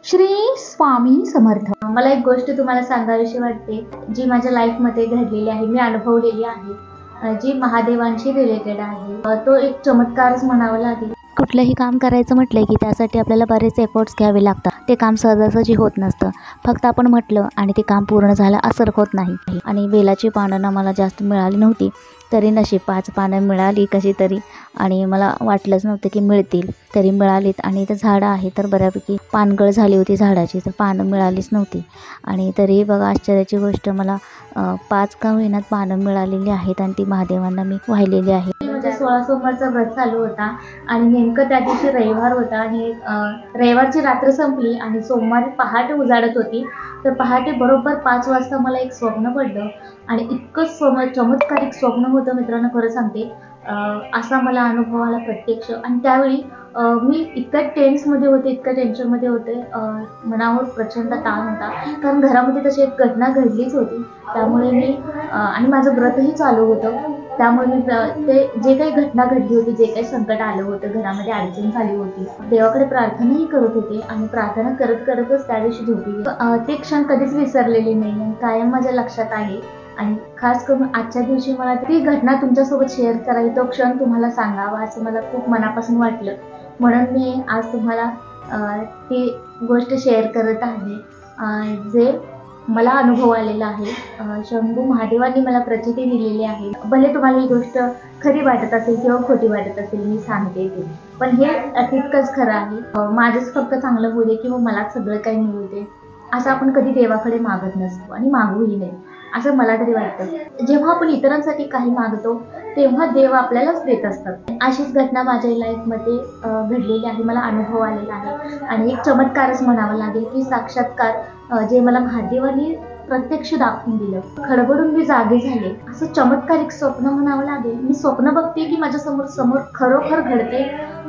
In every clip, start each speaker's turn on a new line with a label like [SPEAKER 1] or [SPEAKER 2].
[SPEAKER 1] श्री स्वामी समर्थ. मला एक गोष्ट तुम्हाला सांगावीशी वाटते, जी माझ्या लाईफमध्ये घडलेली आहे, मी अनुभवलेली आहे, जी महादेवांशी रिलेटेड आहे. तो एक चमत्कारच म्हणावा लागेल.
[SPEAKER 2] कुठलंही काम करायचं म्हटलं की त्यासाठी आपल्याला बरेच एफर्ट्स घ्यावे लागतात. ते काम सहजासहजी होत नसतं. फक्त आपण म्हटलं आणि ते काम पूर्ण झालं असं होत नाही. आणि बेलाची पानं ना मला जास्त मिळाली नव्हती, तरी नशीब 5 पानं मिळाली कशी तरी. आणि मला वाटलंच नव्हतं की मिळतील, तरी मिळालीत. आणि ते झाडं आहे तर बऱ्यापैकी पानगळ झाली होती झाडाची, तर पानं मिळालीच नव्हती. आणि तरी बघा आश्चर्याची गोष्ट, मला 5 का होईनात पानं मिळालेली आहेत आणि ती महादेवांना मी वाहिलेली आहे.
[SPEAKER 1] 16 सोमवारचा व्रत चालू होता आणि नेमकं त्या दिवशी रविवार होता आणि रविवारची रात्र संपली आणि सोमवारी पहाटे उजाडत होती. तर पहाटे बरोबर 5 वाजता मला एक स्वप्न पडलं आणि इतकं चमत्कारिक स्वप्न होतं मित्रांनो, खरं सांगते. असा मला अनुभव आला प्रत्यक्ष. आणि त्यावेळी मी इतक्या टेन्समध्ये होते, इतक्या टेन्शनमध्ये होते. मनावर प्रचंड ताण होता, कारण घरामध्ये तशी एक घटना घडलीच होती. त्यामुळे मी आणि माझं व्रतही चालू होतं, त्यामुळे मी ते जे काही घटना घडली होती, जे काही संकट आलं होतं, घरामध्ये अडचण झाली होती, देवाकडे प्रार्थनाही करत होते. आणि प्रार्थना करत करतच त्या दिवशी झोपली. ते क्षण कधीच विसरलेले नाही आणि कायम माझ्या लक्षात आहे. आणि खास करून आजच्या दिवशी मला ती घटना तुमच्यासोबत शेअर करावी, तो क्षण तुम्हाला सांगावा असं मला खूप मनापासून वाटलं. म्हणून मी आज तुम्हाला ती गोष्ट शेअर करत आहे, जे मला अनुभव आलेला आहे. शंभू महादेवांनी मला प्रचिती दिलेली आहे. भले तुम्हाला ही गोष्ट खरी वाटत असेल किंवा खोटी वाटत असेल, मी सांगते ते, पण हे तितकंच खरं आहे. माझंच फक्त चांगलं होऊ दे किंवा मलाच सगळं काही मिळू दे, असं आपण कधी देवाकडे मागत नसतो आणि मागूही नाही, असं मला तरी वाटतं. जेव्हा आपण इतरांसाठी काही मागतो तेव्हा देव आपल्यालाच देत असतात. अशीच घटना माझ्या लाईफमध्ये घडलेली आहे, मला अनुभव आलेला आहे. आणि एक चमत्कारच म्हणावा लागेल की साक्षात्कार जे मला महादेवांनी प्रत्यक्ष दाखवून दिलं. खडबडून मी जागे झाले, असं चमत्कारिक स्वप्न म्हणावं लागेल. मी स्वप्न बघते की माझ्या समोर खरोखर घडते,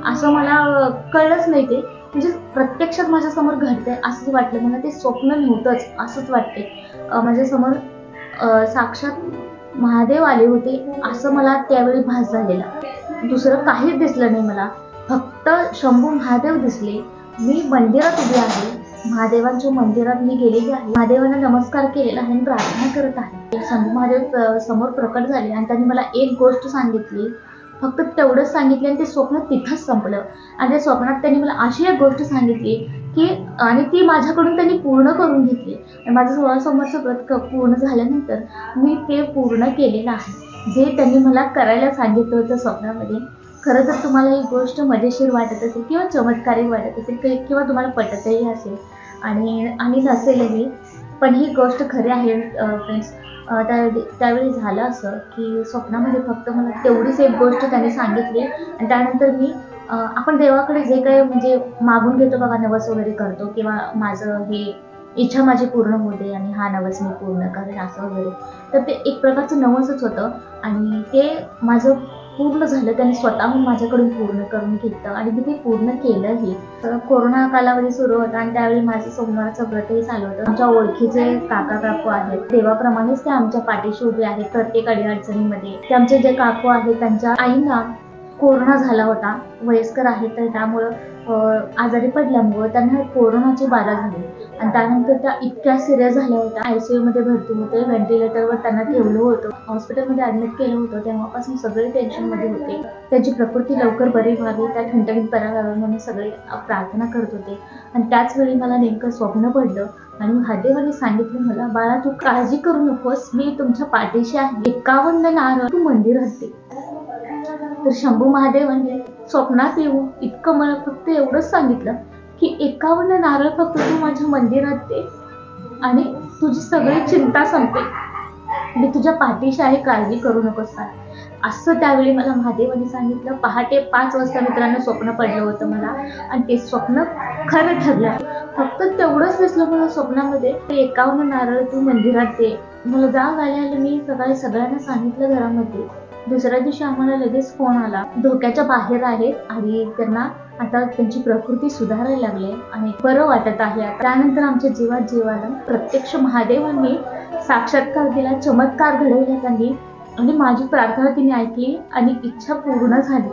[SPEAKER 1] असं मला कळलंच नाही. ते म्हणजे प्रत्यक्षात माझ्या समोर घडतंय असंच वाटलं मला. ते स्वप्न नव्हतंच असंच वाटते. माझ्यासमोर साक्षात महादेव आले होते असं मला त्यावेळी भास झालेला. दुसरं काहीच दिसलं नाही मला, फक्त शंभू महादेव दिसले. मी मंदिरात उभी आहे, महादेवांच्या मंदिरात मी गेलेली आहे, महादेवांना नमस्कार केलेला आहे आणि प्रार्थना करत आहे. शंभू महादेव समोर प्रकट झाले आणि त्यांनी मला एक गोष्ट सांगितली, फक्त तेवढंच सांगितले आणि ते स्वप्न तिथंच संपलं. आणि त्या स्वप्नात त्यांनी मला अशी एक गोष्ट सांगितली की आणि ती माझ्याकडून त्यांनी पूर्ण करून घेतली. आणि माझं 16 सोमवारचं व्रत पूर्ण झाल्यानंतर मी ते पूर्ण केलेलं आहे, जे त्यांनी मला करायला सांगितलं होतं स्वप्नामध्ये. खरं तर तुम्हाला ही गोष्ट मजेशीर वाटत असेल किंवा चमत्कारिक वाटत असेल किंवा तुम्हाला पटतही असेल आणि नसेलही, पण ही गोष्ट खरी आहे फ्रेंड्स. त्यावेळी झालं असं की स्वप्नामध्ये फक्त मला तेवढीच एक गोष्ट त्यांनी सांगितली. आणि त्यानंतर मी आपण देवाकडे जे काही म्हणजे मागून घेतो बघा, नवस वगैरे करतो किंवा माझं ही इच्छा माझी पूर्ण होते आणि हा नवस मी पूर्ण करेन असं वगैरे, तर ते एक प्रकारचं नवसच होतं आणि ते माझं पूर्ण झालं. त्यांनी स्वतःहून माझ्याकडून पूर्ण करून घेतलं आणि मी ते पूर्ण केलंही. कोरोना कालावधी सुरू होता आणि त्यावेळी माझं सोमवारचं व्रतही चालू होतं. आमच्या ओळखीचे काका काकू आहेत, देवाप्रमाणेच ते आमच्या पाठीशी उभे आहेत प्रत्येक अडीअडचणीमध्ये. ते आमचे जे काकू आहेत त्यांच्या आईंना कोरोना झाला होता, वयस्कर आहेत, तर त्यामुळं आजारी पडल्यामुळं त्यांना कोरोनाची बाधा झाली. आणि त्यानंतर त्या इतक्या सिरियस झाल्या होत्या, ICU मध्ये भरती होते, व्हेंटिलेटरवर त्यांना ठेवलं होतं, हॉस्पिटलमध्ये ॲडमिट केलं होतं. तेव्हापासून सगळे टेन्शनमध्ये होते. त्यांची प्रकृती लवकर बरी व्हावी, त्या ठणठणीत बरा व्हाव्या म्हणून सगळे प्रार्थना करत होते. आणि त्याच वेळी मला नेमकं स्वप्न पडलं आणि महादेवांनी सांगितलं मला, बाळा तू काळजी करू नकोस, मी तुमच्या पाठीशी आहे, 51 नारळ तू मंदिरात दे. तर शंभू महादेवांनी स्वप्नात येऊन इतकं मला फक्त एवढंच सांगितलं की 51 नारळ फक्त तू माझ्या मंदिरात दे आणि तुझी सगळी चिंता संपेल, मी तुझ्या पाठीशी आहे, काळजी करू नकोस असं त्यावेळी मला महादेवांनी सांगितलं. पहाटे 5 वाजता मित्रांनो स्वप्न पडलं होतं मला आणि ते स्वप्न खरं ठरलं. फक्त तेवढंच दिसलं मला स्वप्नामध्ये, ते 51 नारळ तू मंदिरात दे. मला जाग आली. मी सकाळी सगळ्यांना सांगितलं घरामध्ये. दुसऱ्या दिवशी आम्हाला लगेच फोन आला, धोक्याच्या बाहेर आहेत आणि त्यांना आता त्यांची प्रकृती सुधारायला लागली आणि बरं वाटत आहे. त्यानंतर आमच्या जीवात जीव आला. प्रत्यक्ष महादेवांनी साक्षात्कार दिला, चमत्कार घडवला त्यांनी आणि माझी प्रार्थना तिने ऐकली आणि इच्छा पूर्ण झाली.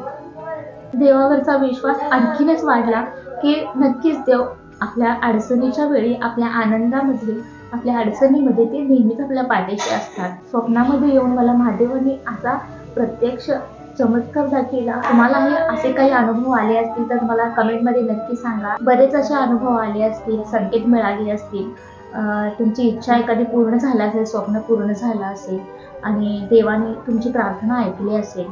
[SPEAKER 1] देवावरचा विश्वास आणखीनच वाढला की नक्कीच देव आपल्या अडचणीच्या वेळी, आपल्या आनंदामध्ये, आपल्या अडचणीमध्ये ते नेहमीच आपल्या पाठीशी असतात. स्वप्नामध्ये येऊन मला महादेवांनी असा प्रत्यक्ष चमत्कार दाखवला. तुम्हालाही असे काही अनुभव आले असतील तर मला कमेंटमध्ये नक्की सांगा. बरेच असे अनुभव आले असतील, संकेत मिळाले असतील, तुमची इच्छा एखादी पूर्ण झाली असेल, स्वप्न पूर्ण झालं असेल आणि देवाने तुमची प्रार्थना ऐकली असेल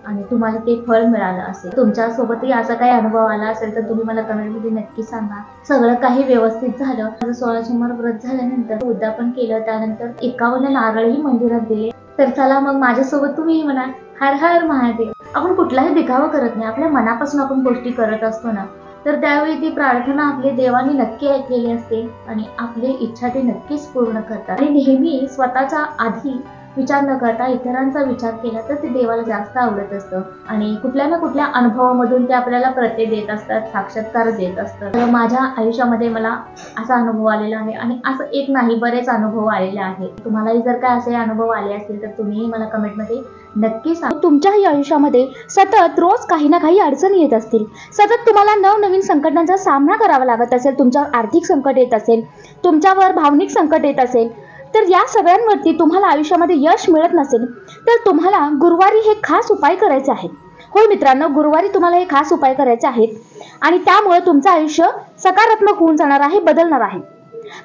[SPEAKER 1] आणि तुम्हाला ते फळ मिळालं असेल. तुमच्यासोबतही असा काही अनुभव आला असेल तर तुम्ही मला कमेंटमध्ये नक्की सांगा. सगळं काही व्यवस्थित झालं. माझं 16 सोमवार व्रत झाल्यानंतर उद्यापन केलं, त्यानंतर 51 नारळही मंदिरात दिले. तर चला मग माझ्यासोबत तुम्ही म्हणा हर हर महादेव. आपण कुठलाही दिखावा करत नाही, आपल्या मनापासून आपण गोष्टी करत असतो ना, तर त्यावेळी ती प्रार्थना आपल्या देवाने नक्की ऐकलेली असते आणि आपली इच्छा ते नक्कीच पूर्ण करतात. आणि नेहमी स्वतःचा आधी विचार न करता इतरांचा विचार केला तर ते देवाला जास्त आवडत असतं आणि कुठल्या ना कुठल्या अनुभवामधून ते आपल्याला प्रत्यय देत असतात, साक्षात्कार देत असतात. तर माझ्या आयुष्यामध्ये मला असा अनुभव आलेला आहे आणि असं एक नाही, बरेच अनुभव आलेले आहेत. तुम्हालाही जर काय असे अनुभव आले असतील तर तुम्ही मला कमेंटमध्ये नक्की सांगा.
[SPEAKER 3] तुमच्याही आयुष्यामध्ये सतत रोज काही ना काही अडचणी येत असतील, सतत तुम्हाला नवनवीन संकटांचा सामना करावा लागत असेल, तुमच्यावर आर्थिक संकट येत असेल, तुमच्यावर भावनिक संकट येत असेल, तर या सगळ्यांवरती तुम्हाला आयुष्यामध्ये यश मिळत नसेल तर तुम्हाला गुरुवारी हे खास उपाय करायचे आहेत. होय मित्रांनो, गुरुवारी तुम्हाला हे खास उपाय करायचे आहेत आणि त्यामुळे तुमचं आयुष्य सकारात्मक होऊन जाणार आहे, बदलणार आहे.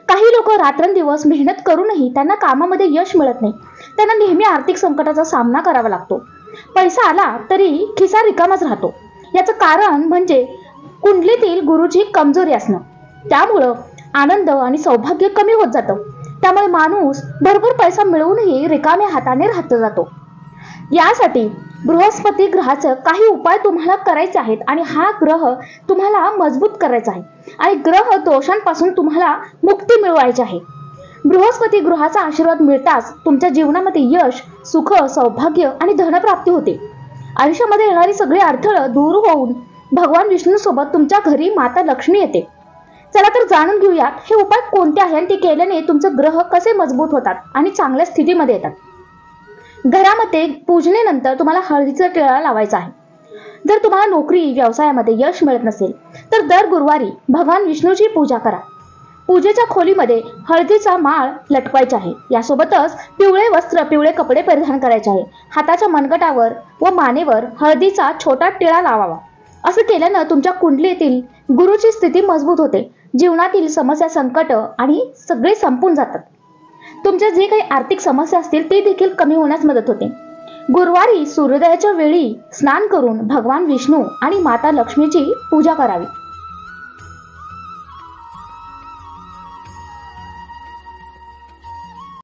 [SPEAKER 3] काही लोक रात्रंदिवस मेहनत करूनही त्यांना कामामध्ये यश मिळत नाही. त्यांना नेहमी आर्थिक संकटाचा सामना करावा लागतो. पैसा आला तरी खिसा रिकामाच राहतो. याचं कारण म्हणजे कुंडलीतील गुरुची कमजोरी असणं. त्यामुळं आनंद आणि सौभाग्य कमी होत जातं. त्यामुळे माणूस भरपूर पैसा मिळवूनही रिकाम्या हाताने राहत जातो. यासाठी बृहस्पती ग्रहाचं काही उपाय तुम्हाला करायचे आहेत आणि हा ग्रह तुम्हाला मजबूत करायचा आहे आणि ग्रह दोषांपासून तुम्हाला मुक्ती मिळवायची आहे. बृहस्पती ग्रहाचा आशीर्वाद मिळताच तुमच्या जीवनामध्ये यश, सुख, सौभाग्य आणि धनप्राप्ती होते. आयुष्यामध्ये येणारी सगळी अडथळं दूर होऊन भगवान विष्णू सोबत तुमच्या घरी माता लक्ष्मी येते. चला तर जाणून घेऊयात हे उपाय कोणते आहे आणि ते केल्याने तुमचे ग्रह कसे मजबूत होतात आणि चांगल्या स्थितीमध्ये येतात. घरामध्ये पूजनेनंतर तुम्हाला हळदीचा टिळा लावायचा आहे. जर तुम्हाला नोकरी व्यवसायामध्ये यश मिळत नसेल तर दर गुरुवारी भगवान विष्णूची पूजा करा. पूजेच्या खोलीमध्ये हळदीचा माळ लटकवायचा आहे. यासोबतच पिवळे वस्त्र, पिवळे कपडे परिधान करायचे आहे. हाताच्या मनगटावर व मानेवर हळदीचा छोटा टिळा लावावा. असं केल्यानं तुमच्या कुंडलीतील गुरुची स्थिती मजबूत होते. जीवनातील समस्या, संकट आणि सगळे संपून जातात. तुमच्या जे काही आर्थिक समस्या असतील ते देखील कमी होण्यास मदत होते. गुरुवारी सूर्योदयाच्या वेळी स्नान करून भगवान विष्णू आणि माता लक्ष्मीची पूजा करावी.